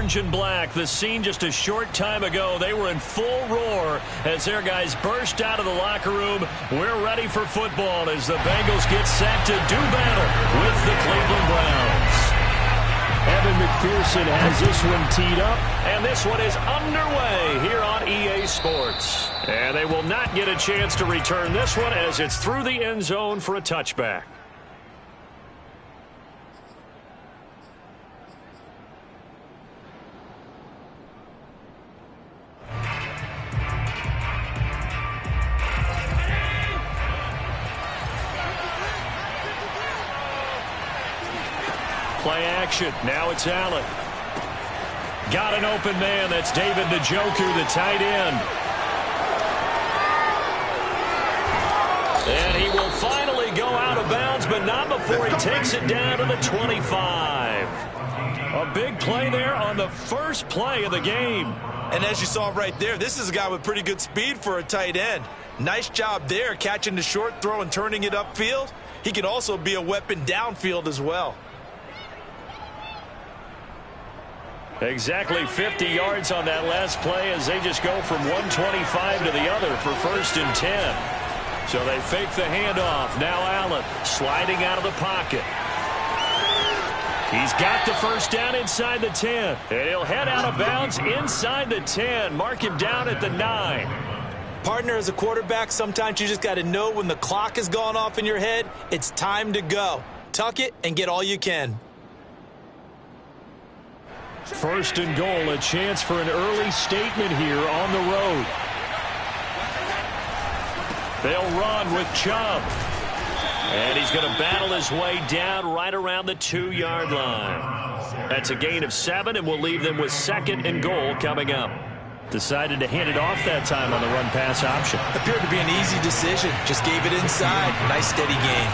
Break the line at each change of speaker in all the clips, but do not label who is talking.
orange and black. The scene just a short time ago. They were in full roar as their guys burst out of the locker room. We're ready for football as the Bengals get set to do battle with the Cleveland Browns. Evan McPherson has this one teed up, and this one is underway here on EA Sports. And they will not get a chance to return this one as it's through the end zone for a touchback. Play action. Now it's Allen. Got an open man. That's David Njoku, the tight end. And he will finally go out of bounds, but not before he takes it down to the 25. A big play there on the first play of the game.
And as you saw right there, this is a guy with pretty good speed for a tight end. Nice job there, catching the short throw and turning it upfield. He can also be a weapon downfield as well.
Exactly 50 yards on that last play as they just go from 125 to the other for 1st and 10. So they fake the handoff. Now Allen sliding out of the pocket. He's got the first down inside the 10. And he'll head out of bounds inside the 10. Mark him down at the 9.
Partner, as a quarterback, sometimes you just got to know when the clock has gone off in your head, it's time to go. Tuck it and get all you can.
1st and goal, a chance for an early statement here on the road. They'll run with Chubb. And he's going to battle his way down right around the 2-yard line. That's a gain of 7, and we'll leave them with 2nd and goal coming up. Decided to hand it off that time on the run-pass option.
Appeared to be an easy decision. Just gave it inside. Nice steady gain.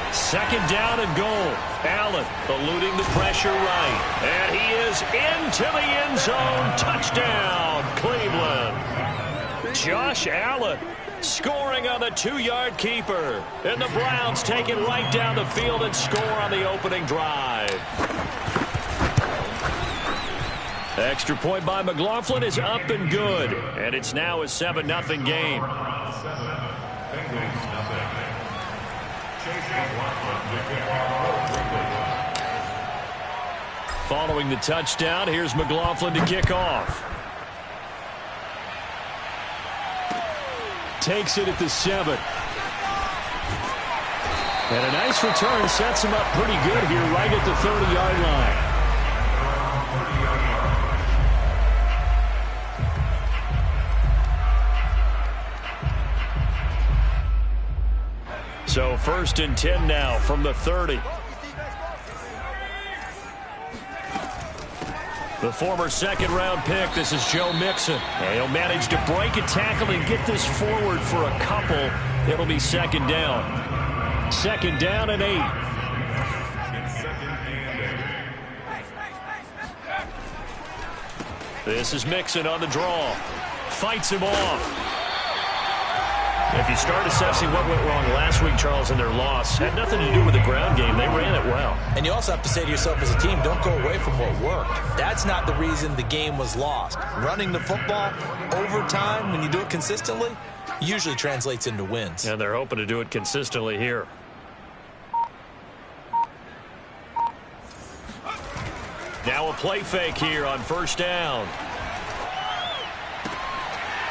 2nd down and goal. Allen eluding the pressure right. And he is into the end zone. Touchdown, Cleveland. Josh Allen scoring on the 2-yard keeper. And the Browns take it right down the field and score on the opening drive. Extra point by McLaughlin is up and good. And it's now a 7-0 game. Following the touchdown, here's McLaughlin to kick off. Takes it at the 7. And a nice return sets him up pretty good here right at the 30-yard line. So 1st and 10 now from the 30. The former 2nd-round pick, this is Joe Mixon. And he'll manage to break a tackle and get this forward for a couple. It'll be 2nd down. 2nd down and 8. This is Mixon on the draw. Fights him off. If you start assessing what went wrong last week, Charles, in their loss, had nothing to do with the ground game. They ran it well.
And you also have to say to yourself as a team, don't go away from what worked. That's not the reason the game was lost. Running the football over time, when you do it consistently, usually translates into wins.
And they're hoping to do it consistently here. Now a play fake here on 1st down.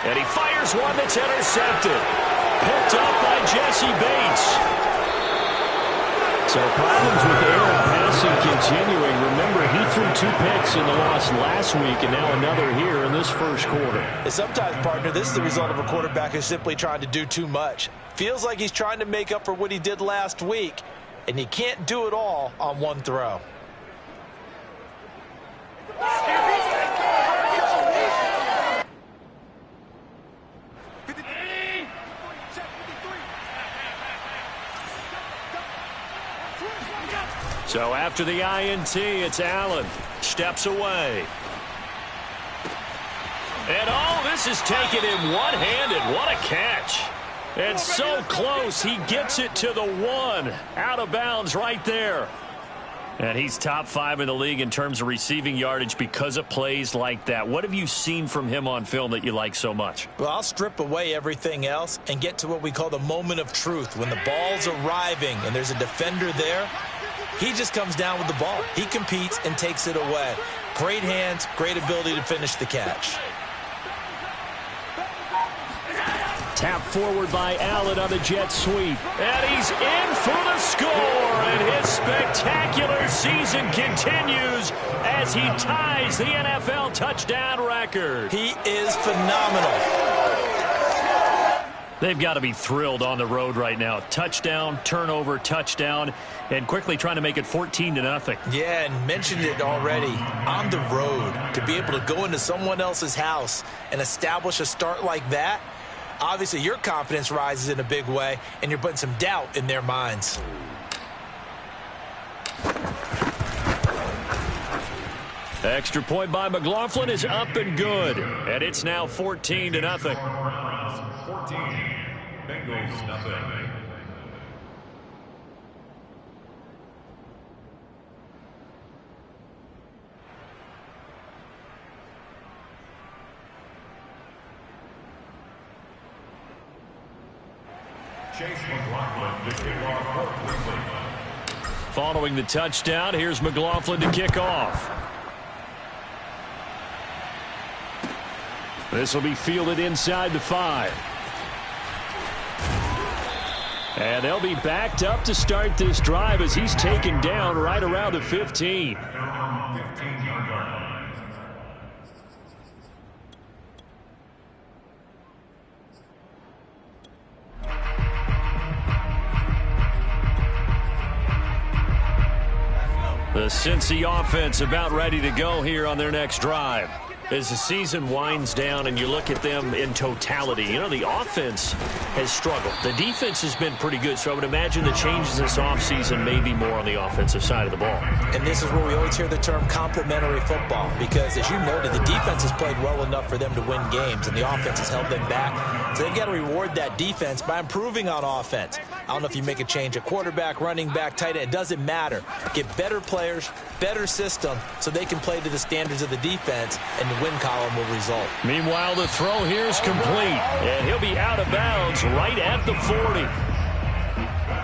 And he fires one that's intercepted. Picked up by Jesse Bates. So problems with air and passing continuing. Remember, he threw 2 picks in the loss last week and now another here in this first quarter.
And sometimes, partner, this is the result of a quarterback who's simply trying to do too much. Feels like he's trying to make up for what he did last week, and he can't do it all on one throw.
So after the INT, it's Allen. Steps away. And this is taken in one-handed. What a catch. And so close, he gets it to the 1. Out of bounds right there. And he's top 5 in the league in terms of receiving yardage because of plays like that. What have you seen from him on film that you like so much?
Well, I'll strip away everything else and get to what we call the moment of truth. When the ball's arriving and there's a defender there, he just comes down with the ball. He competes and takes it away. Great hands, great ability to finish the catch.
Tap forward by Allen on the jet sweep. And he's in for the score. And his spectacular season continues as he ties the NFL touchdown record.
He is phenomenal.
They've got to be thrilled on the road right now. Touchdown, turnover, touchdown, and quickly trying to make it 14-0.
Yeah, and mentioned it already. On the road, to be able to go into someone else's house and establish a start like that, obviously your confidence rises in a big way, and you're putting some doubt in their minds.
Extra point by McLaughlin is up and good, and it's now 14-0.
14, Bengals nothing.
Following the touchdown, here's McLaughlin to kick off. This will be fielded inside the 5. And they'll be backed up to start this drive as he's taken down right around the 15. The Cincy offense about ready to go here on their next drive. As the season winds down and you look at them in totality, you know, the offense has struggled. The defense has been pretty good, so I would imagine the changes this offseason may be more on the offensive side of the ball.
And this is where we always hear the term complementary football, because as you noted, the defense has played well enough for them to win games, and the offense has held them back. So they've got to reward that defense by improving on offense. I don't know if you make a change at quarterback, running back, tight end. It doesn't matter. Get better players, better system, so they can play to the standards of the defense, and the win column will result.
Meanwhile, the throw here is complete, and he'll be out of bounds right at the 40.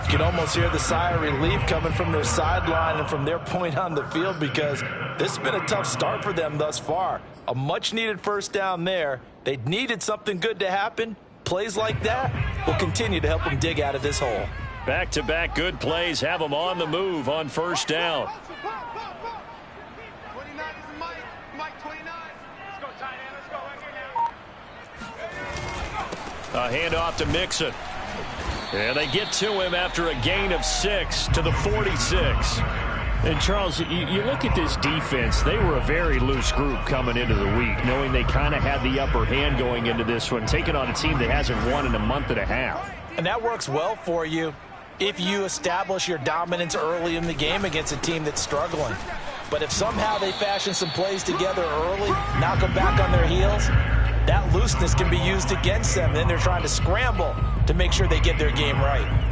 You can almost hear the sigh of relief coming from their sideline and from their point on the field, because this has been a tough start for them thus far. A much-needed first down there. They needed something good to happen. Plays like that will continue to help them dig out of this hole.
Back-to-back good plays have them on the move on first down. A handoff to Mixon. And they get to him after a gain of 6 to the 46. And, Charles, you look at this defense, they were a very loose group coming into the week, knowing they kind of had the upper hand going into this one, taking on a team that hasn't won in a month and a half.
And that works well for you if you establish your dominance early in the game against a team that's struggling. But if somehow they fashion some plays together early, knock them back on their heels, that looseness can be used against them. Then they're trying to scramble to make sure they get their game right.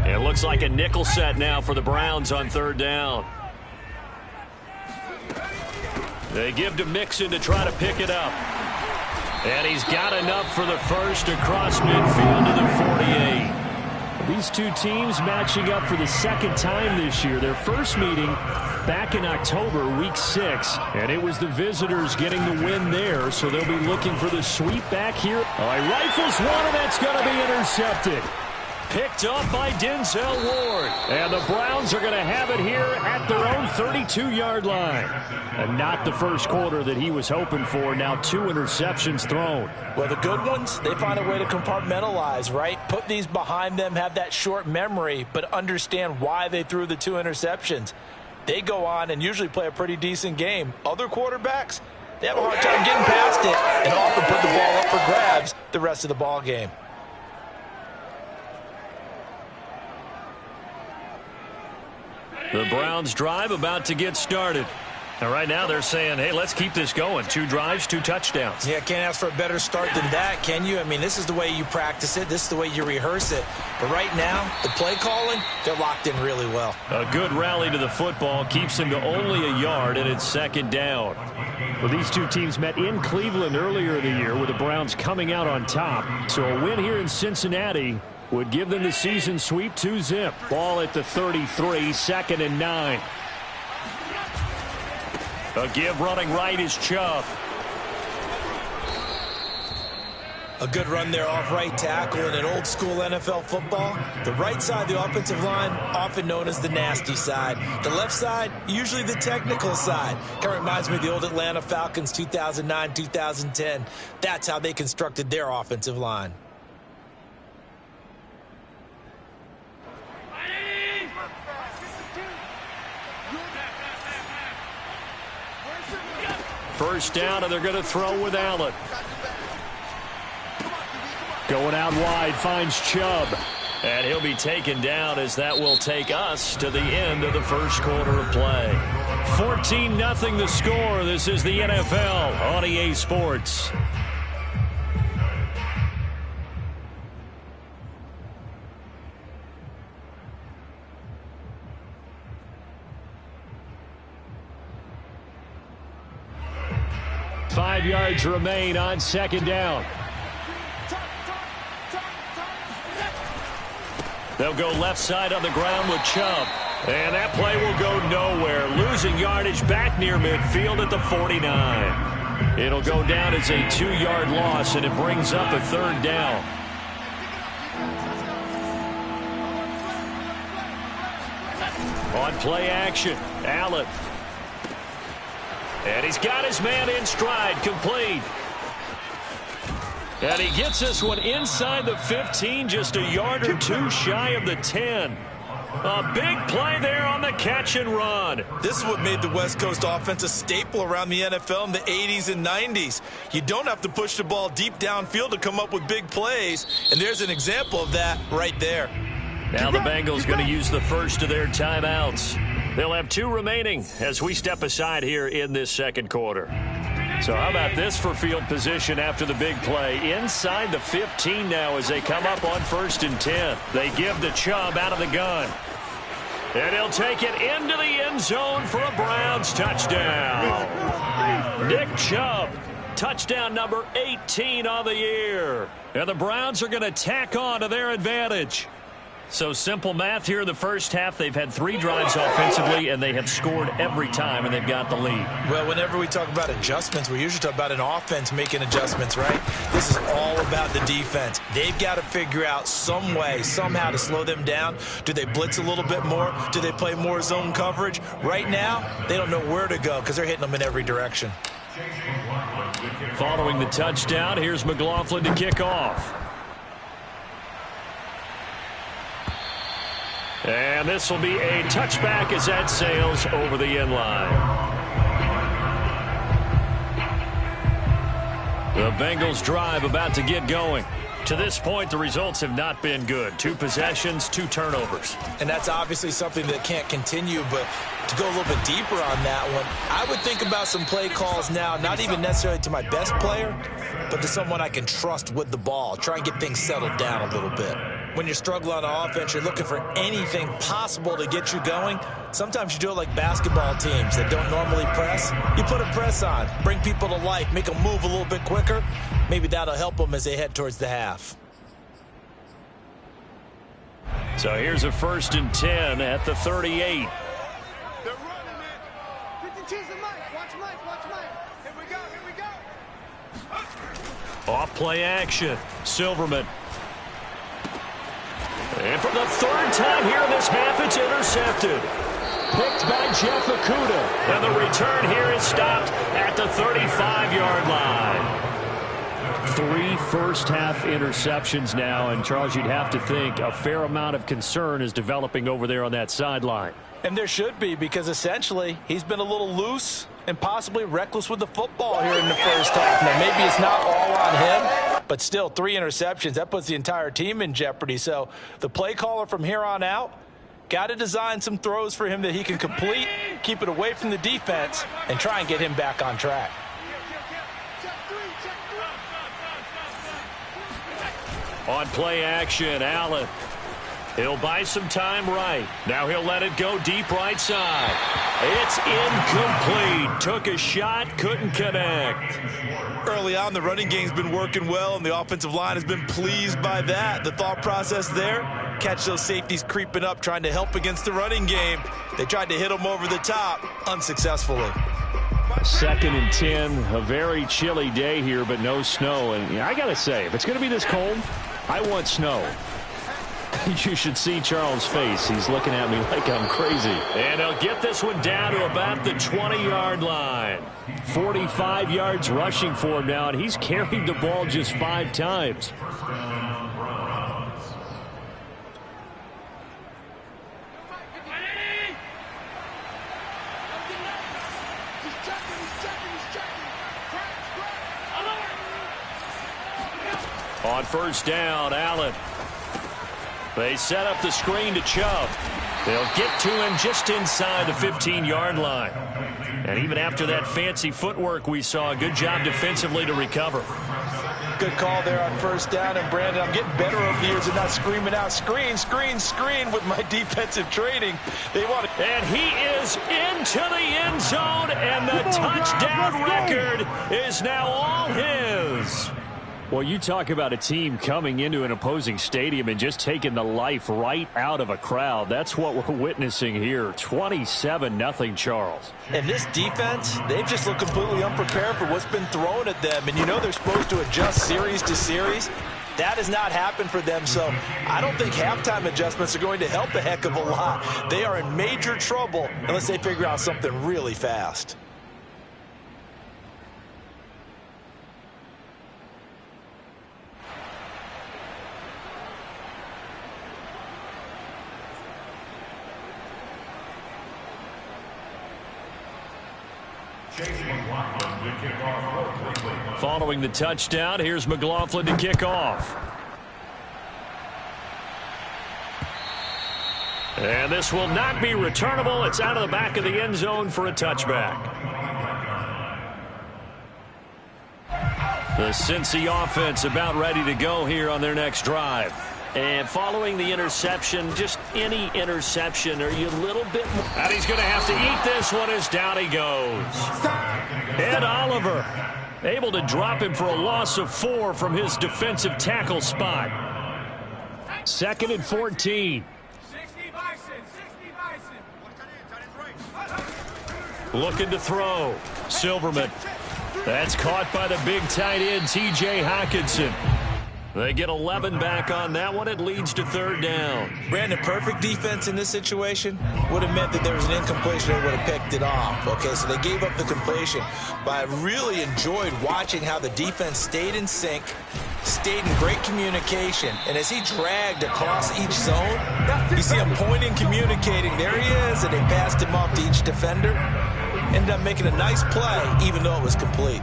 It looks like a nickel set now for the Browns on third down. They give to Mixon to try to pick it up. And he's got enough for the first across midfield to the 48. These two teams matching up for the second time this year. Their first meeting back in October, week 6. And it was the visitors getting the win there, so they'll be looking for the sweep back here. All right, rifles one, and that's going to be intercepted. Picked up by Denzel Ward. And the Browns are going to have it here at their own 32-yard line. And not the first quarter that he was hoping for. Now 2 interceptions thrown.
Well, the good ones, they find a way to compartmentalize, right? Put these behind them, have that short memory, but understand why they threw the 2 interceptions. They go on and usually play a pretty decent game. Other quarterbacks, they have a hard time getting past it and often put the ball up for grabs the rest of the ball game. The
Browns drive about to get started. And right now they're saying, hey, let's keep this going. 2 drives, 2 touchdowns.
Yeah, can't ask for a better start than that, can you? I mean, this is the way you practice it. This is the way you rehearse it. But right now, the play calling, they're locked in really well.
A good rally to the football keeps them to only a yard, and it's 2nd down.
Well, these two teams met in Cleveland earlier in the year with the Browns coming out on top. So a win here in Cincinnati would give them the season sweep 2-zip. Ball at the 33, 2nd and 9.
A give running right is Chubb.
A good run there off right tackle in an old school NFL football. The right side of the offensive line, often known as the nasty side. The left side, usually the technical side. Kind of reminds me of the old Atlanta Falcons 2009, 2010. That's how they constructed their offensive line.
First down, and they're going to throw with Allen.
Going out wide, finds Chubb.
And he'll be taken down as that will take us to the end of the first quarter of play. 14-0 the score. This is the NFL on EA Sports.
Five yards remain on 2nd down.
They'll go left side on the ground with Chubb. And that play will go nowhere. Losing yardage back near midfield at the 49. It'll go down as a 2-yard loss, and it brings up a 3rd down. On play action, Allen. And he's got his man in stride, complete. And he gets this one inside the 15, just a yard or 2 shy of the 10. A big play there on the catch and run.
This is what made the West Coast offense a staple around the NFL in the 80s and 90s. You don't have to push the ball deep downfield to come up with big plays, and there's an example of that right there.
Now the Bengals going to use the first of their timeouts. They'll have 2 remaining as we step aside here in this 2nd quarter. So how about this for field position after the big play? Inside the 15 now as they come up on 1st and 10. They give to Chubb out of the gun. And he'll take it into the end zone for a Browns touchdown. Nick Chubb, touchdown number 18 on the year. And the Browns are going to tack on to their advantage. So simple math here in the first half. They've had 3 drives offensively, and they have scored every time, and they've got the lead.
Well, whenever we talk about adjustments, we usually talk about an offense making adjustments, right? This is all about the defense. They've got to figure out some way, somehow to slow them down. Do they blitz a little bit more? Do they play more zone coverage? Right now, they don't know where to go because they're hitting them in every direction.
Following the touchdown, here's McLaughlin to kick off. And this will be a touchback as that sails over the end line. The Bengals drive about to get going. To this point, the results have not been good. 2 possessions, 2 turnovers.
And that's obviously something that can't continue, but to go a little bit deeper on that one, I would think about some play calls now, not even necessarily to my best player, but to someone I can trust with the ball. Try and get things settled down a little bit. When you're struggling on offense, you're looking for anything possible to get you going. Sometimes you do it like basketball teams that don't normally press. You put a press on, bring people to life, make them move a little bit quicker. Maybe that'll help them as they head towards the half.
So here's a 1st and 10 at the 38.
They're running it. 52's the Mike. Watch Mike. Watch Mike. Here we go. Here we go.
Off play action. Silverman. And for the 3rd time here in this half, it's intercepted. Picked by Jeff Okudah. And the return here is stopped at the 35-yard line.
3 first-half interceptions now, and Charles, you'd have to think a fair amount of concern is developing over there on that sideline.
And there should be, because essentially he's been a little loose and possibly reckless with the football here in the first half. Now, maybe it's not all on him, but still 3 interceptions. That puts the entire team in jeopardy. So the play caller from here on out got to design some throws for him that he can complete keep it away from the defense, and try and get him back on track.
On play action, Allen. He'll buy some time right. Now he'll let it go deep right side. It's incomplete. Took a shot, couldn't connect.
Early on, the running game's been working well, and the offensive line has been pleased by that. The thought process there, catch those safeties creeping up, trying to help against the running game. They tried to hit them over the top, unsuccessfully.
2nd and 10, a very chilly day here, but no snow. And I got to say, if it's going to be this cold, I want snow. You should see Charles' face. He's looking at me like I'm crazy.
And he'll get this one down to about the 20-yard line.
45 yards rushing for him now, and he's carried the ball just 5 times.
On first down, Allen. They set up the screen to Chubb. They'll get to him just inside the 15-yard line. And even after that fancy footwork we saw, a good job defensively to recover.
Good call there on first down. And, Brandon, I'm getting better over the years and not screaming out, screen, screen, screen with my defensive training. They want to.
And he is into the end zone, and the touchdown record is now all his.
Well, you talk about a team coming into an opposing stadium and just taking the life right out of a crowd. That's what we're witnessing here. 27-0 Charles.
And this defense, they've just looked completely unprepared for what's been thrown at them. And you know they're supposed to adjust series to series. That has not happened for them, so I don't think halftime adjustments are going to help a heck of a lot. They are in major trouble unless they figure out something really fast.
Following the touchdown, here's McLaughlin to kick off. And this will not be returnable. It's out of the back of the end zone for a touchback. The Cincy offense about ready to go here on their next drive. And following the interception, just any interception, are you a little bit more? And he's going to have to eat this one as down he goes. Ed Oliver able to drop him for a loss of 4 from his defensive tackle spot.
2nd and 14.
Looking to throw. Silverman. That's caught by the big tight end, T.J. Hockenson. They get 11 back on that one. It leads to 3rd down.
Brandon, perfect defense in this situation would have meant that there was an incompletion. They would have picked it off. Okay, so they gave up the completion. But I really enjoyed watching how the defense stayed in sync, stayed in great communication. And as he dragged across each zone, you see him pointing, communicating. There he is, and they passed him off to each defender. Ended up making a nice play, even though it was complete.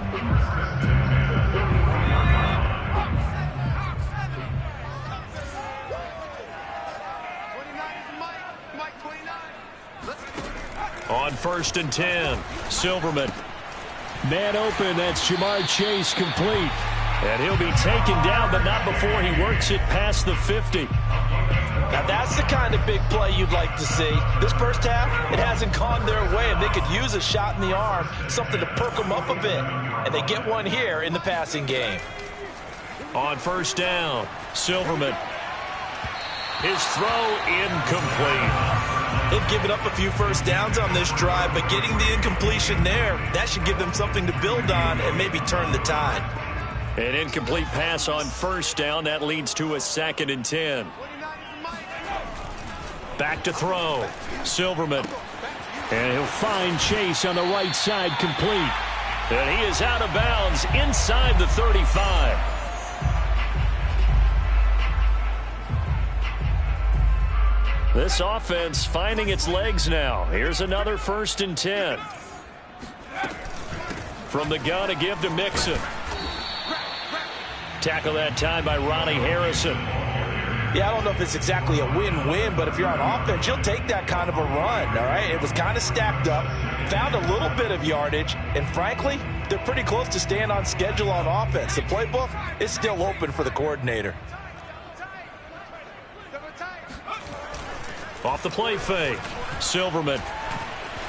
On 1st and 10, Silverman.
Man open, that's Jamar Chase complete.
And he'll be taken down, but not before he works it past the 50.
Now that's the kind of big play you'd like to see. This first half, it hasn't gone their way, and they could use a shot in the arm, something to perk them up a bit. And they get one here in the passing game.
On 1st down, Silverman. His throw incomplete.
They've given up a few first downs on this drive, but getting the incompletion there, that should give them something to build on and maybe turn the tide.
An incomplete pass on 1st down. That leads to a 2nd and 10. Back to throw. Silverman.
And he'll find Chase on the right side complete.
And he is out of bounds inside the 35. This offense finding its legs now. Here's another 1st and 10. From the gun to give to Mixon. Tackle that time by Ronnie Harrison.
Yeah, I don't know if it's exactly a win-win, but if you're on offense, you'll take that kind of a run, all right? It was kind of stacked up, found a little bit of yardage, and frankly, they're pretty close to staying on schedule on offense. The playbook is still open for the coordinator.
Off the play fake. Silverman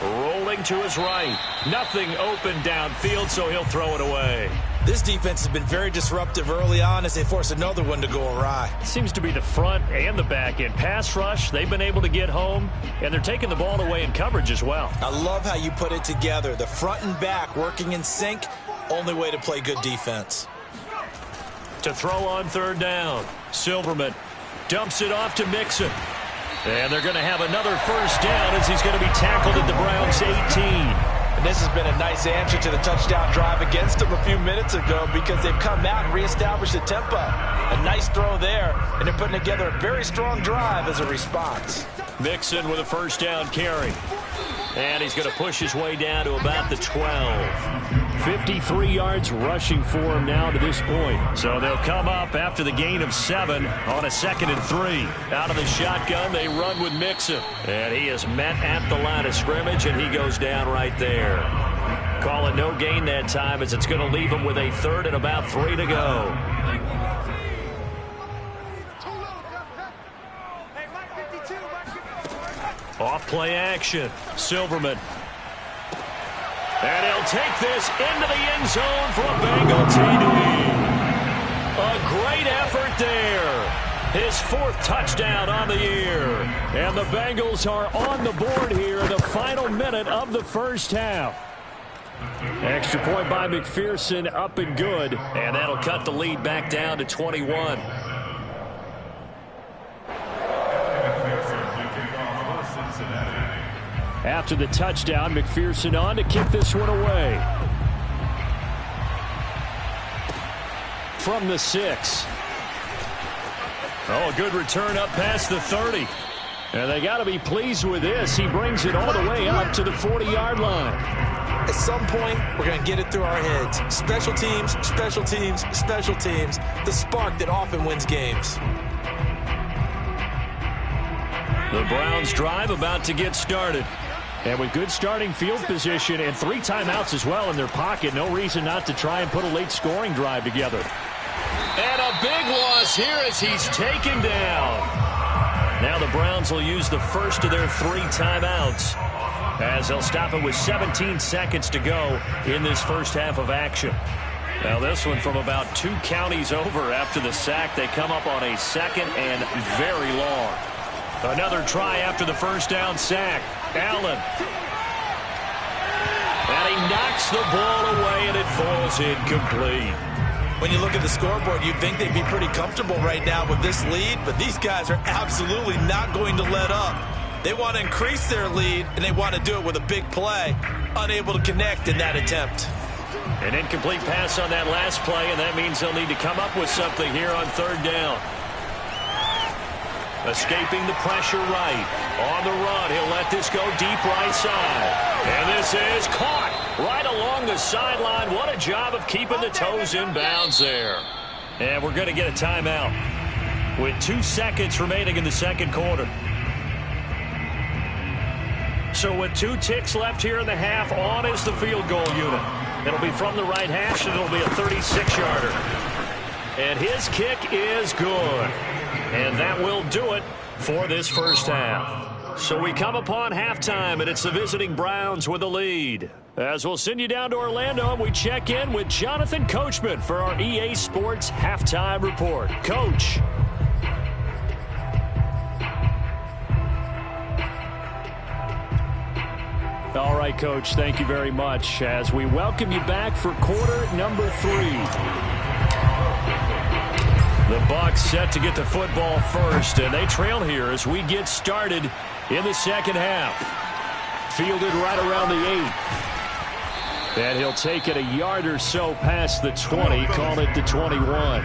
rolling to his right. Nothing open downfield, so he'll throw it away.
This defense has been very disruptive early on as they force another one to go awry.
Seems to be the front and the back end. Pass rush, they've been able to get home, and they're taking the ball away in coverage as well.
I love how you put it together. The front and back working in sync, only way to play good defense.
To throw on third down, Silverman dumps it off to Mixon. And they're going to have another first down as he's going to be tackled at the Browns' 18.
And this has been a nice answer to the touchdown drive against them a few minutes ago because they've come out and reestablished the tempo. A nice throw there, and they're putting together a very strong drive as a response.
Mixon with a first down carry. And he's going to push his way down to about the 12.
53 yards rushing for him now to this point.
So they'll come up after the gain of 7 on a 2nd and 3. Out of the shotgun, they run with Mixon. And he is met at the line of scrimmage, and he goes down right there. Call it no gain that time as it's going to leave him with a 3rd and about 3 to go. Off play action. Silverman. And he'll take this into the end zone for a Bengal TD. A great effort there. His 4th touchdown on the year. And the Bengals are on the board here in the final minute of the first half.
Extra point by McPherson, up and good.
And that'll cut the lead back down to 21.
After the touchdown, McPherson on to kick this one away. From the 6.
Oh, a good return up past the 30.
And they got to be pleased with this. He brings it all the way up to the 40-yard line.
At some point, we're going to get it through our heads. Special teams, special teams, special teams. The spark that often wins games.
The Browns drive about to get started.
And with good starting field position and 3 timeouts as well in their pocket, no reason not to try and put a late scoring drive together.
And a big loss here as he's taken down. Now the Browns will use the first of their 3 timeouts as they'll stop it with 17 seconds to go in this first half of action. Now this one from about 2 counties over after the sack. They come up on a 2nd and very long. Another try after the first down sack. Allen. And he knocks the ball away, and it falls incomplete.
When you look at the scoreboard, you'd think they'd be pretty comfortable right now with this lead, but these guys are absolutely not going to let up. They want to increase their lead, and they want to do it with a big play. Unable to connect in that attempt.
An incomplete pass on that last play, and that means they'll need to come up with something here on 3rd down. Escaping the pressure right. On the run, he'll let this go deep right side. And this is caught right along the sideline. What a job of keeping the toes in bounds there. And we're going to get a timeout with 2 seconds remaining in the 2nd quarter. So with 2 ticks left here in the half, on is the field goal unit. It'll be from the right hash, and it'll be a 36-yarder. And his kick is good. And that will do it for this first half. So we come upon halftime, and it's the visiting Browns with the lead. As we'll send you down to Orlando, we check in with Jonathan Coachman for our EA Sports Halftime Report. Coach.
All right, Coach, thank you very much as we welcome you back for quarter number 3.
The Bucs set to get the football first, and they trail here as we get started in the 2nd half.
Fielded right around the 8. And he'll take it a yard or so past the 20, call it the 21.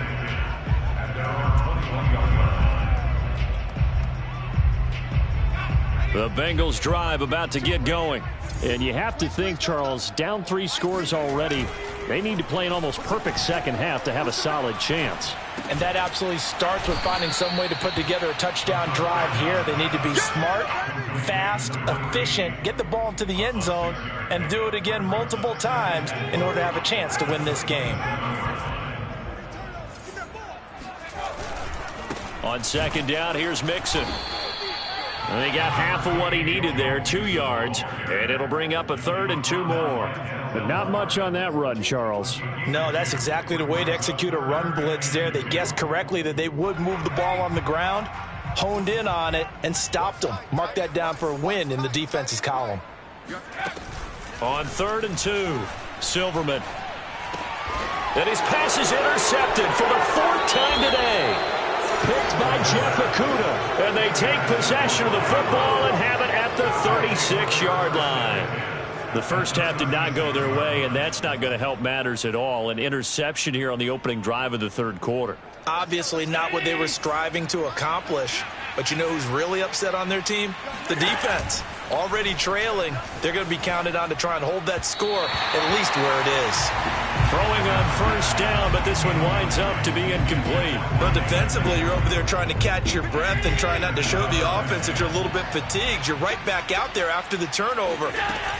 The Bengals drive about to get going.
And you have to think, Charles, down 3 scores already. They need to play an almost perfect second half to have a solid chance.
And that absolutely starts with finding some way to put together a touchdown drive here. They need to be smart, fast, efficient, get the ball into the end zone, and do it again multiple times in order to have a chance to win this game.
On second down, here's Mixon. And they got half of what he needed there, 2 yards, and it'll bring up a 3rd and 2 more.
But not much on that run, Charles.
No, that's exactly the way to execute a run blitz there. They guessed correctly that they would move the ball on the ground, honed in on it, and stopped them. Mark that down for a win in the defense's column.
On 3rd and 2, Silverman. And his pass is intercepted for the 4th time today. Picked by Jeff Okudah. And they take possession of the football and have it at the 36-yard line. The first half did not go their way, and that's not going to help matters at all. An interception here on the opening drive of the 3rd quarter.
Obviously not what they were striving to accomplish. But you know who's really upset on their team? The defense. Already trailing. They're going to be counted on to try and hold that score at least where it is.
Throwing on 1st down, but this one winds up to be incomplete.
But defensively, you're over there trying to catch your breath and trying not to show the offense that you're a little bit fatigued. You're right back out there after the turnover.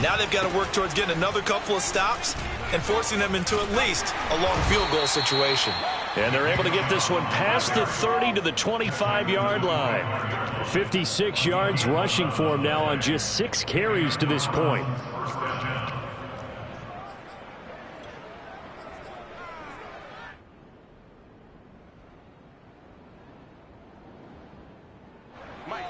Now they've got to work towards getting another couple of stops and forcing them into at least a long field goal situation.
And they're able to get this one past the 30 to the 25-yard line.
56 yards rushing for him now on just 6 carries to this point.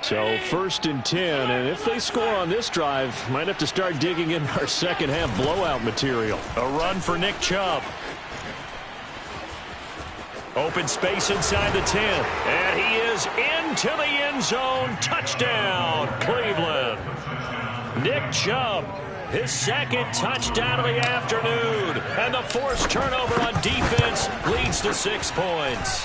So 1st and 10, and if they score on this drive, might have to start digging in our second half blowout material.
A run for Nick Chubb. Open space inside the 10, and he is into the end zone. Touchdown, Cleveland. Nick Chubb, his 2nd touchdown of the afternoon, and the forced turnover on defense leads to 6 points.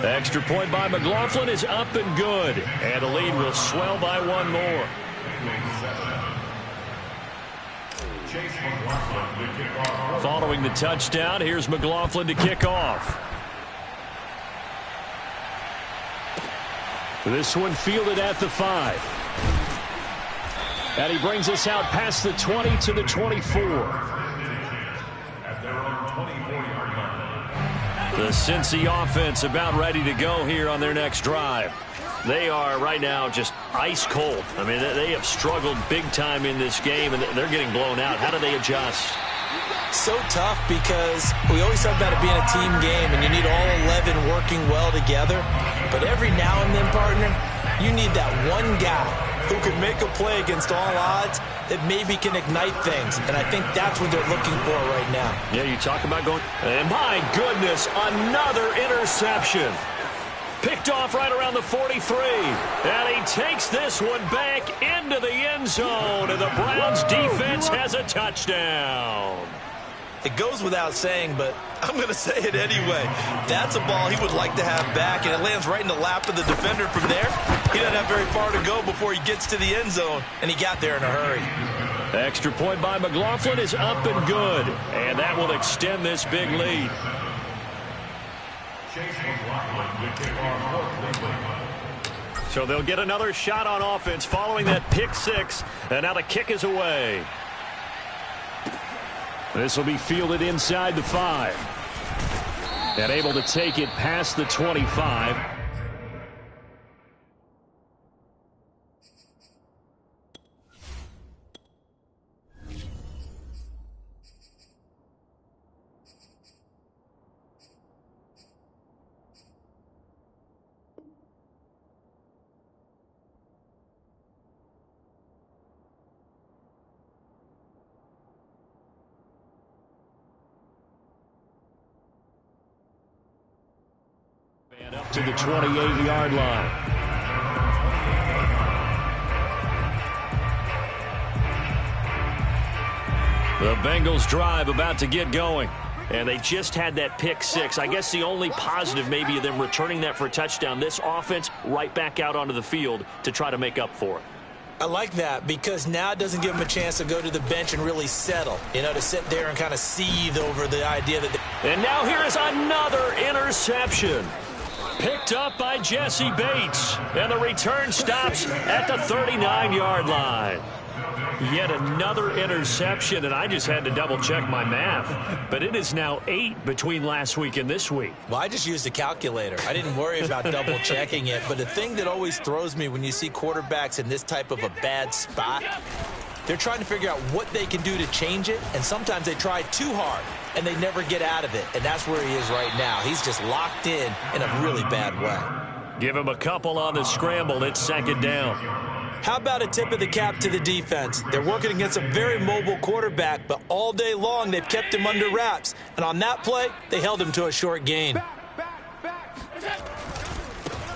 The extra point by McLaughlin is up and good, and the lead will swell by 1 more. Following the touchdown, here's McLaughlin to kick off.
This one fielded at the 5. And he brings us out past the 20 to the 24.
The Cincy offense about ready to go here on their next drive. They are right now just ice cold. I mean, they have struggled big time in this game, and they're getting blown out. How do they adjust?
So tough because we always talk about it being a team game, and you need all 11 working well together. But every now and then, partner, you need that one guy who can make a play against all odds that maybe can ignite things. And I think that's what they're looking for right now.
Yeah, you talk about going. And my goodness, another interception. Picked off right around the 43. And he takes this one back into the end zone. And the Browns defense has a touchdown.
It goes without saying, but I'm going to say it anyway. That's a ball he would like to have back, and it lands right in the lap of the defender from there. He doesn't have very far to go before he gets to the end zone, and he got there in a hurry.
Extra point by McLaughlin is up and good, and that will extend this big lead. So they'll get another shot on offense following that pick 6, and now the kick is away.
This will be fielded inside the 5. And able to take it past the 25. And up to the 28-yard line.
The Bengals drive about to get going. And they just had that pick 6. I guess the only positive maybe of them returning that for a touchdown. This offense right back out onto the field to try to make up for it.
I like that because now it doesn't give him a chance to go to the bench and really settle, to sit there and kind of seethe over the idea that...
And now here is another interception. Picked up by Jesse Bates. And the return stops at the 39-yard line. Yet another interception, and I just had to double-check my math. But it is now 8 between last week and this week.
Well, I just used a calculator. I didn't worry about double-checking it. But the thing that always throws me when you see quarterbacks in this type of a bad spot, they're trying to figure out what they can do to change it, and sometimes they try too hard, and they never get out of it. And that's where he is right now. He's just locked in a really bad way.
Give him a couple on the scramble. It's second down.
How about a tip of the cap to the defense? They're working against a very mobile quarterback, but all day long they've kept him under wraps. And on that play, they held him to a short gain.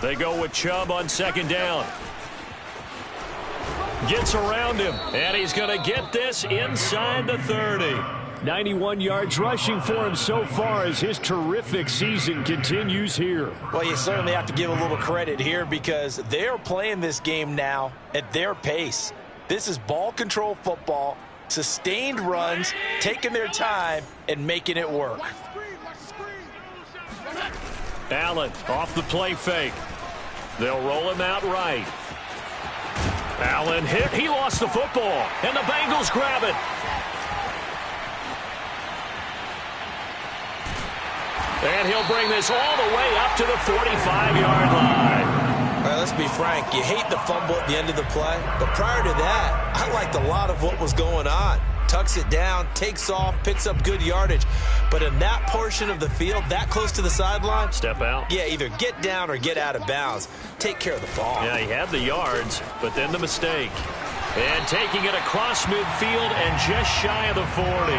They go with Chubb on second down. Gets around him, and he's going to get this inside the 30.
91 yards rushing for him so far as his terrific season continues here.
Well, you certainly have to give a little credit here because they're playing this game now at their pace. This is ball control football, sustained runs, taking their time, and making it work.
Allen off the play fake. They'll roll him out right. Allen hit. He lost the football, and the Bengals grab it. And he'll bring this all the way up to the 45-yard line.
All right, let's be frank. You hate the fumble at the end of the play, but prior to that, I liked a lot of what was going on. Tucks it down, takes off, picks up good yardage. But in that portion of the field, that close to the sideline,
step out.
Yeah, either get down or get out of bounds. Take care of the ball.
Yeah, he had the yards, but then the mistake. And taking it across midfield and just shy of the 40.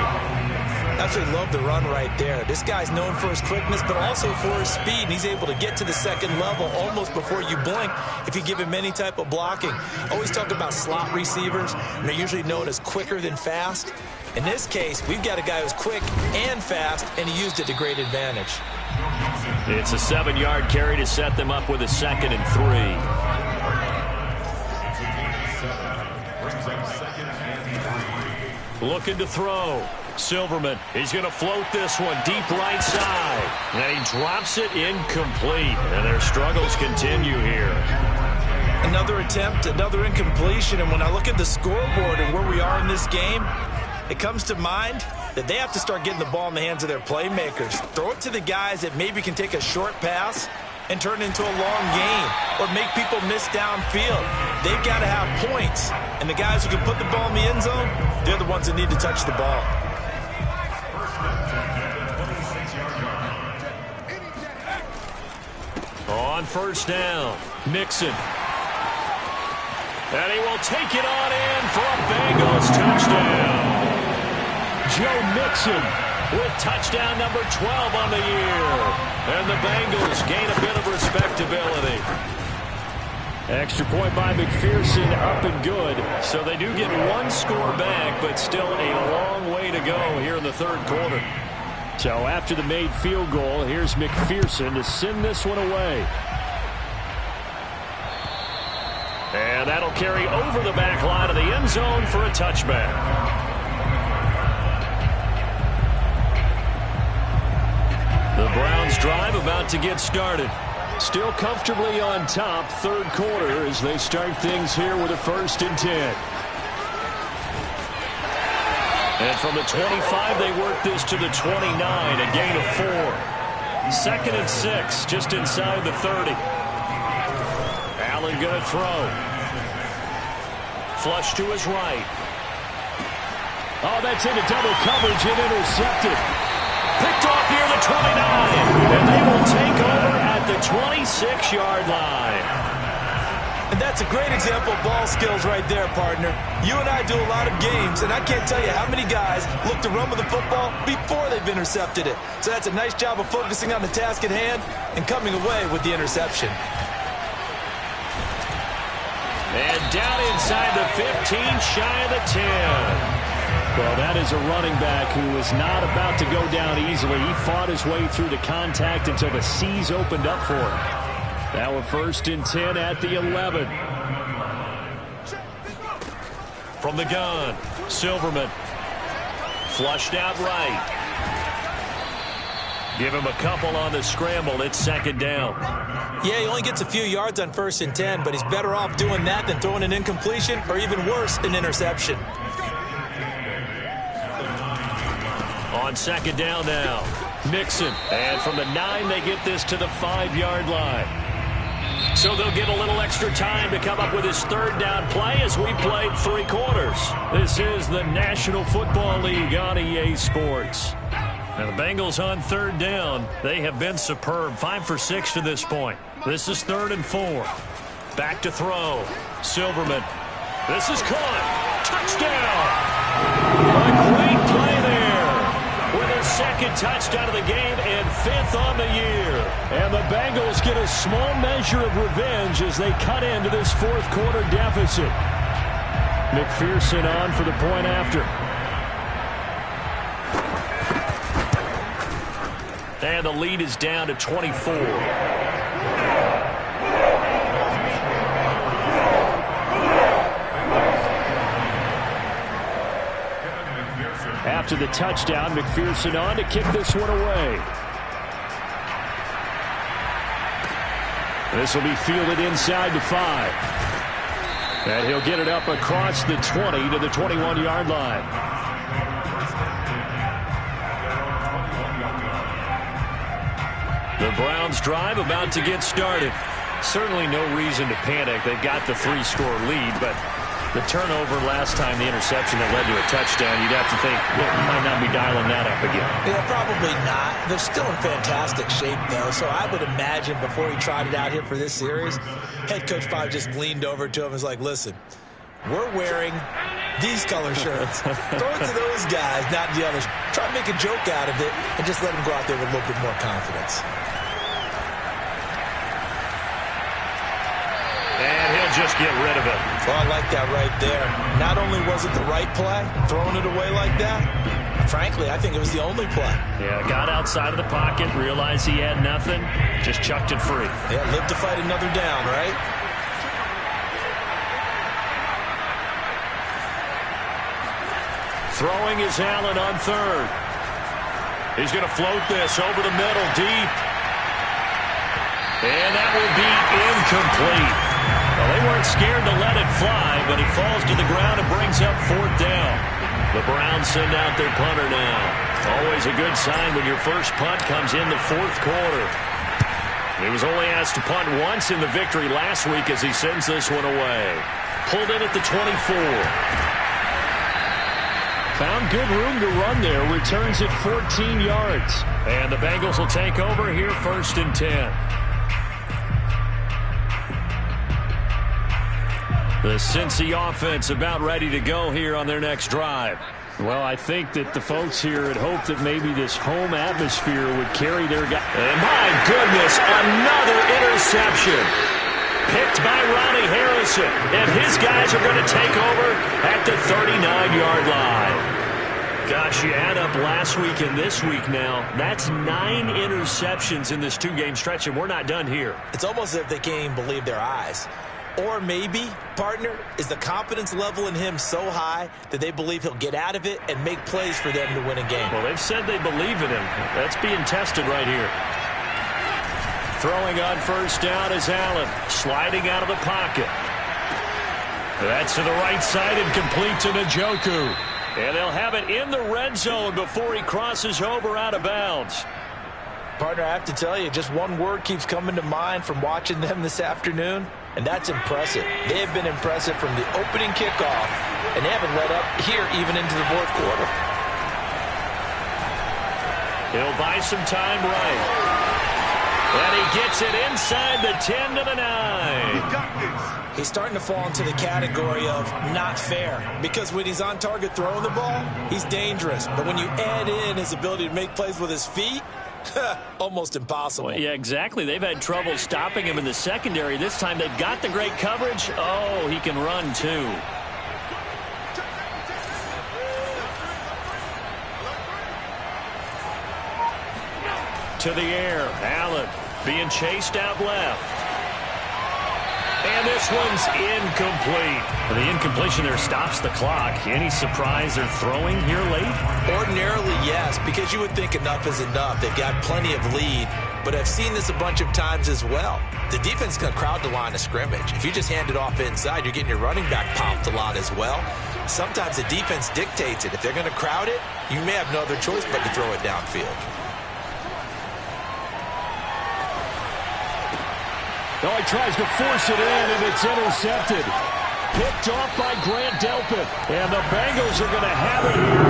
Absolutely love the run right there. This guy's known for his quickness, but also for his speed. And he's able to get to the second level almost before you blink if you give him any type of blocking. Always talk about slot receivers, and they're usually known as quicker than fast. In this case, we've got a guy who's quick and fast, and he used it to great advantage.
It's a 7-yard carry to set them up with a 2nd and 3. Looking to throw. Silverman, he's going to float this one deep right side. And he drops it incomplete. And their struggles continue here.
Another attempt, another incompletion. And when I look at the scoreboard and where we are in this game, it comes to mind that they have to start getting the ball in the hands of their playmakers. Throw it to the guys that maybe can take a short pass and turn it into a long gain or make people miss downfield. They've got to have points. And the guys who can put the ball in the end zone, they're the ones that need to touch the ball.
On first down, Mixon. And he will take it on in for a Bengals touchdown. Joe Mixon with touchdown number 12 on the year. And the Bengals gain a bit of respectability.
Extra point by McPherson, up and good.
So they do get one score back, but still a long way to go here in the third quarter.
So after the made field goal, here's McPherson to send this one away.
And that'll carry over the back line of the end zone for a touchback. The Browns drive about to get started.
Still comfortably on top, third quarter as they start things here with a 1st and 10.
And from the 25, they work this to the 29, a gain of 4. 2nd and 6, just inside the 30. Allen going to throw. Flush to his right.
Oh, that's into double coverage and intercepted.
Picked off near the 29, and they will take over at the 26-yard line.
And that's a great example of ball skills right there, partner. You and I do a lot of games, and I can't tell you how many guys look to run with the football before they've intercepted it. So that's a nice job of focusing on the task at hand and coming away with the interception.
And down inside the 15, shy of the 10.
Well, that is a running back who was not about to go down easily. He fought his way through the contact until the C's opened up for him. Now a 1st and 10 at the 11.
From the gun, Silverman. Flushed out right. Give him a couple on the scramble. It's second down.
Yeah, he only gets a few yards on 1st and 10, but he's better off doing that than throwing an incompletion or even worse, an interception.
On second down now, Mixon. And from the 9, they get this to the 5-yard line. So they'll get a little extra time to come up with his 3rd down play as we played 3 quarters. This is the National Football League on EA Sports. Now the Bengals on 3rd down. They have been superb. 5 for 6 to this point. This is 3rd and 4. Back to throw. Silverman. This is caught. Touchdown. A great play there. With his 2nd touchdown of the game and 5th on the year. And the Bengals get a small measure of revenge as they cut into this 4th quarter deficit. McPherson on for the point after. And the lead is down to 24. After the touchdown, McPherson on to kick this one away. This will be fielded inside the 5. And he'll get it up across the 20 to the 21-yard line. The Browns drive about to get started. Certainly no reason to panic. They've got the 3-score lead, but the turnover last time, the interception that led to a touchdown, you'd have to think, well, we might not be dialing that up again.
Yeah, probably not. They're still in fantastic shape, though, so I would imagine before he tried it out here for this series, head coach probably just leaned over to him and was like, listen, we're wearing these color shirts. Throw it to those guys, not the others. Try to make a joke out of it and just let them go out there with a little bit more confidence.
And he'll just get rid of it.
Well, I like that right there. Not only was it the right play, throwing it away like that, frankly, I think it was the only play.
Yeah, got outside of the pocket, realized he had nothing, just chucked it free.
Yeah, live to fight another down, right?
Throwing is Allen on 3rd. He's going to float this over the middle, deep. And that will be incomplete. Well, they weren't scared to let it fly, but he falls to the ground and brings up 4th down. The Browns send out their punter now. Always a good sign when your first punt comes in the 4th quarter. He was only asked to punt once in the victory last week as he sends this one away. Pulled in at the 24. Found good room to run there. Returns at 14 yards. And the Bengals will take over here 1st and 10. The Cincy offense about ready to go here on their next drive. Well, I think that the folks here had hoped that maybe this home atmosphere would carry their guy. And my goodness, another interception. Picked by Ronnie Harrison. And his guys are going to take over at the 39-yard line. Gosh, you add up last week and this week now. That's 9 interceptions in this 2-game stretch, and we're not done here.
It's almost as if they can't even believe their eyes. Or maybe, partner, is the confidence level in him so high that they believe he'll get out of it and make plays for them to win a game.
Well, they've said they believe in him. That's being tested right here. Throwing on 1st down is Allen. Sliding out of the pocket. That's to the right side and complete to Njoku. And they'll have it in the red zone before he crosses over out of bounds.
Partner, I have to tell you, just one word keeps coming to mind from watching them this afternoon, and that's impressive. They have been impressive from the opening kickoff, and they haven't let up here even into the 4th quarter.
He'll buy some time right. And he gets it inside the 10 to the 9.
He's starting to fall into the category of not fair, because when he's on target throwing the ball, he's dangerous. But when you add in his ability to make plays with his feet, almost impossible.
Well, yeah, exactly. They've had trouble stopping him in the secondary. This time they've got the great coverage. Oh, he can run too. To the air. Allen being chased out left. And this one's incomplete. The incompletion there stops the clock. Any surprise they're throwing here late?
Ordinarily, yes, because you would think enough is enough. They've got plenty of lead, but I've seen this a bunch of times as well. The defense is going to crowd the line of scrimmage. If you just hand it off inside, you're getting your running back popped a lot as well. Sometimes the defense dictates it. If they're going to crowd it, you may have no other choice but to throw it downfield.
Oh, he tries to force it in, and it's intercepted. Picked off by Grant Delpit. And the Bengals are going to have it here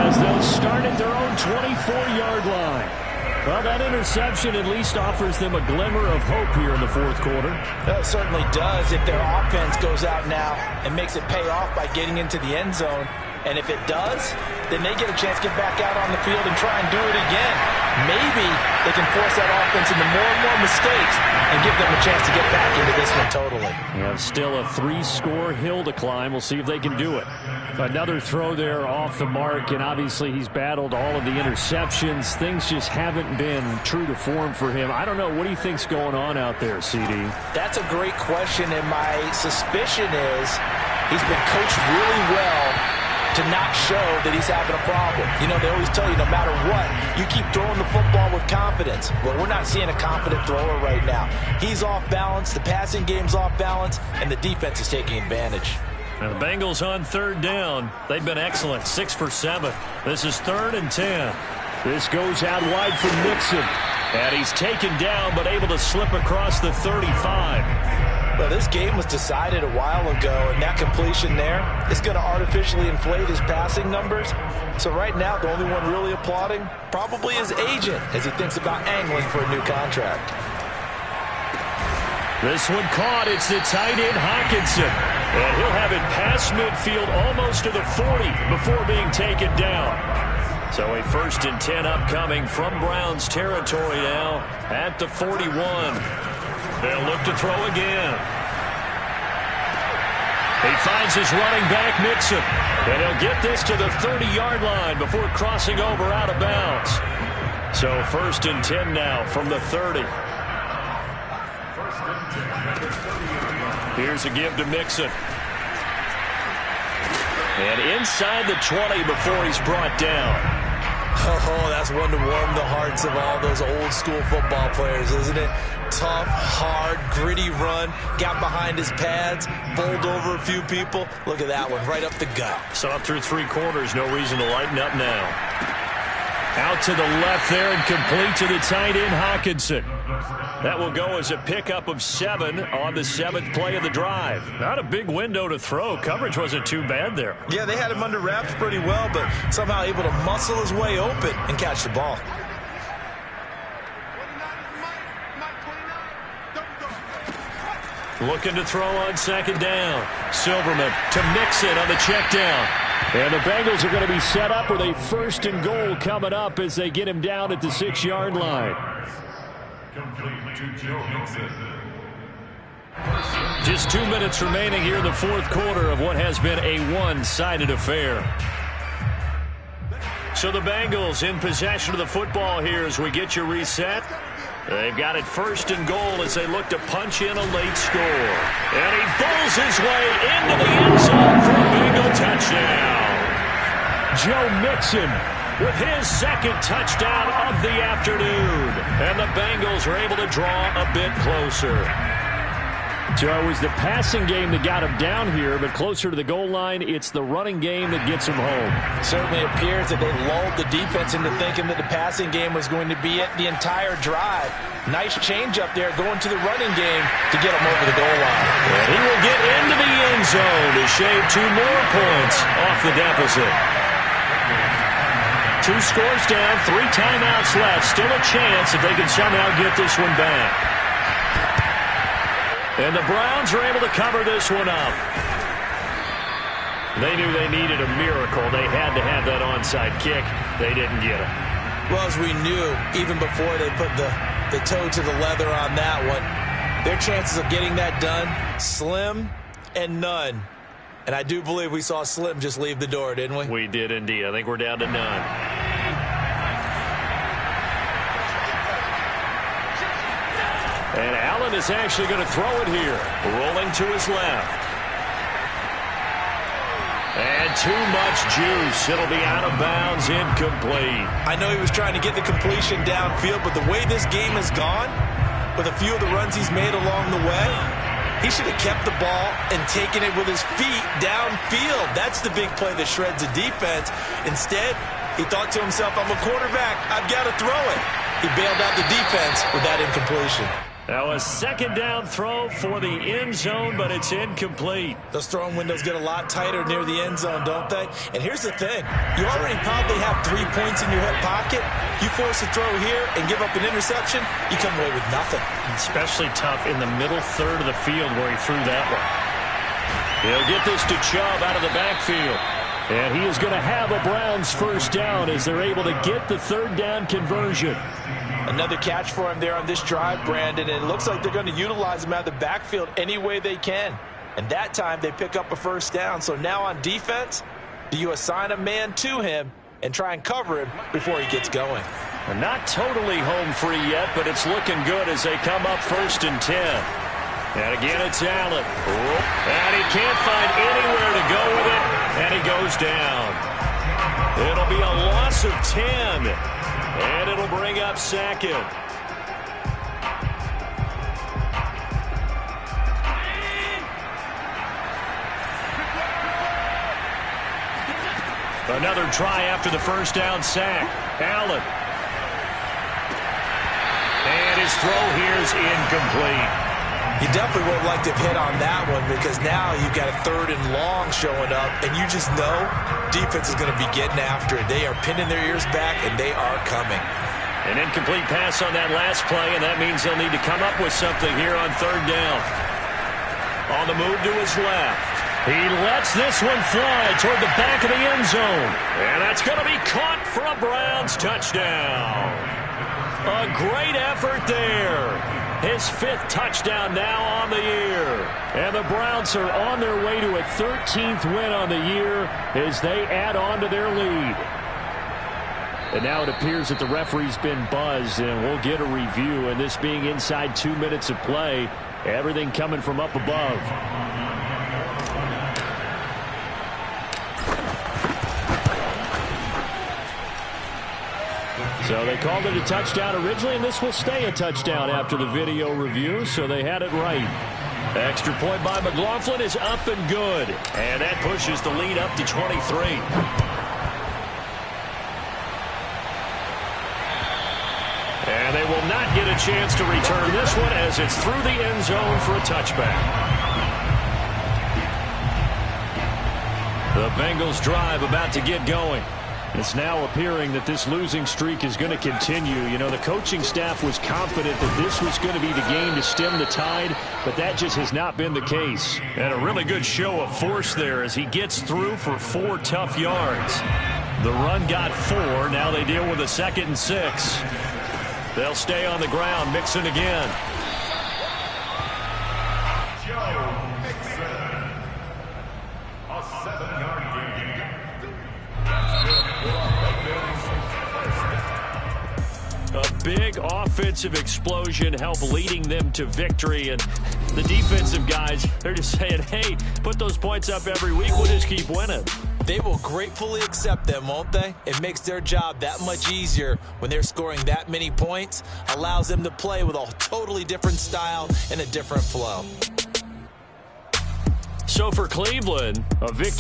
as they'll start at their own 24-yard line. Well, that interception at least offers them a glimmer of hope here in the fourth quarter.
That certainly does if their offense goes out now and makes it pay off by getting into the end zone. And if it does, then they get a chance to get back out on the field and try and do it again. Maybe they can force that offense into more and more mistakes and give them a chance to get back into this one totally.
You have still a 3-score hill to climb. We'll see if they can do it. Another throw there off the mark, and obviously he's battled all of the interceptions. Things just haven't been true to form for him. I don't know. What do you think's going on out there, CD?
That's a great question, and my suspicion is he's been coached really well to not show that he's having a problem. You know, they always tell you no matter what, you keep throwing the football with confidence. Well, we're not seeing a confident thrower right now. He's off balance, the passing game's off balance, and the defense is taking advantage.
And the Bengals on third down. They've been excellent, 6 for 7. This is 3rd and 10.
This goes out wide for Nixon.
And he's taken down but able to slip across the 35.
Well, this game was decided a while ago, and that completion there is going to artificially inflate his passing numbers. So right now, the only one really applauding probably his agent as he thinks about angling for a new contract.
This one caught. It's the tight end, Hawkinson. And he'll have it past midfield almost to the 40 before being taken down. So a 1st and 10 upcoming from Browns territory now at the 41. They'll look to throw again. He finds his running back, Mixon. And he'll get this to the 30-yard line before crossing over out of bounds. So 1st and 10 now from the 30. Here's a give to Mixon. And inside the 20 before he's brought down.
Oh, that's one to warm the hearts of all those old-school football players, isn't it? Tough, hard, gritty run. Got behind his pads, bowled over a few people. Look at that one, right up the gut.
Saw through 3 quarters, no reason to lighten up now. Out to the left there and complete to the tight end, Hawkinson. That will go as a pickup of 7 on the 7th play of the drive. Not a big window to throw. Coverage wasn't too bad there.
Yeah, they had him under wraps pretty well, but somehow able to muscle his way open and catch the ball.
Looking to throw on 2nd down. Silverman to Mixon on the check down.
And the Bengals are going to be set up with a 1st and goal coming up as they get him down at the 6-yard line.
Just 2 minutes remaining here in the 4th quarter of what has been a one-sided affair. So the Bengals in possession of the football here as we get you reset. They've got it 1st and goal as they look to punch in a late score. And he bowls his way into the end zone for a Bengal touchdown.
Joe Mixon
with his 2nd touchdown of the afternoon. And the Bengals are able to draw a bit closer.
So it was the passing game that got him down here, but closer to the goal line, it's the running game that gets him home.
Certainly appears that they lulled the defense into thinking that the passing game was going to be it the entire drive. Nice change up there going to the running game to get him over the goal line.
And he will get into the end zone to shave 2 more points off the deficit. 2 scores down, 3 timeouts left. Still a chance if they can somehow get this one back. And the Browns are able to cover this one up. They knew they needed a miracle. They had to have that onside kick. They didn't get it.
Well, as we knew, even before they put the toe to the leather on that one, their chances of getting that done, slim and none. And I do believe we saw Slim just leave the door, didn't we?
We did indeed. I think we're down to none. And Allen is actually going to throw it here. Rolling to his left. And too much juice. It'll be out of bounds, incomplete.
I know he was trying to get the completion downfield, but the way this game has gone, with a few of the runs he's made along the way, he should have kept the ball and taken it with his feet downfield. That's the big play that shreds a defense. Instead, he thought to himself, I'm a quarterback. I've got to throw it. He bailed out the defense with that incompletion.
Now a second down throw for the end zone, but it's incomplete.
Those throwing windows get a lot tighter near the end zone, don't they? And here's the thing. You already probably have 3 points in your hip pocket. You force a throw here and give up an interception, you come away with nothing.
Especially tough in the middle third of the field where he threw that one.
He'll get this to Chubb out of the backfield.
And he is going to have a Browns first down as they're able to get the third down conversion.
Another catch for him there on this drive, Brandon, and it looks like they're going to utilize him out of the backfield any way they can. And that time they pick up a first down. So now on defense, do you assign a man to him and try and cover him before he gets going?
They're not totally home free yet, but it's looking good as they come up 1st and 10. And again, it's Allen. And he can't find anywhere to go with it, and he goes down. It'll be a loss of 10. And it'll bring up 2nd. Another try after the first down sack. Allen. And his throw here is incomplete.
You definitely would have liked to have hit on that one because now you've got a 3rd and long showing up, and you just know defense is going to be getting after it. They are pinning their ears back, and they are coming.
An incomplete pass on that last play, and that means they'll need to come up with something here on 3rd down. On the move to his left. He lets this one fly toward the back of the end zone. And that's going to be caught for a Browns touchdown. A great effort there. His 5th touchdown now on the year. And the Browns are on their way to a 13th win on the year as they add on to their lead. And now it appears that the referee's been buzzed, and we'll get a review. And this being inside 2 minutes of play, everything coming from up above. So they called it a touchdown originally, and this will stay a touchdown after the video review, so they had it right. Extra point by McLaughlin is up and good. And that pushes the lead up to 23. And they will not get a chance to return this one as it's through the end zone for a touchback. The Bengals drive about to get going. It's now appearing that this losing streak is going to continue. You know, the coaching staff was confident that this was going to be the game to stem the tide, but that just has not been the case. And a really good show of force there as he gets through for 4 tough yards. The run got 4. Now they deal with a 2nd and 6. They'll stay on the ground, mixing again.
A 7-yard gain.
A big offensive explosion helped leading them to victory. And the defensive guys, they're just saying, hey, put those points up every week. We'll just keep winning.
They will gratefully accept them, won't they? It makes their job that much easier when they're scoring that many points. Allows them to play with a totally different style and a different flow.
So for Cleveland, a victory.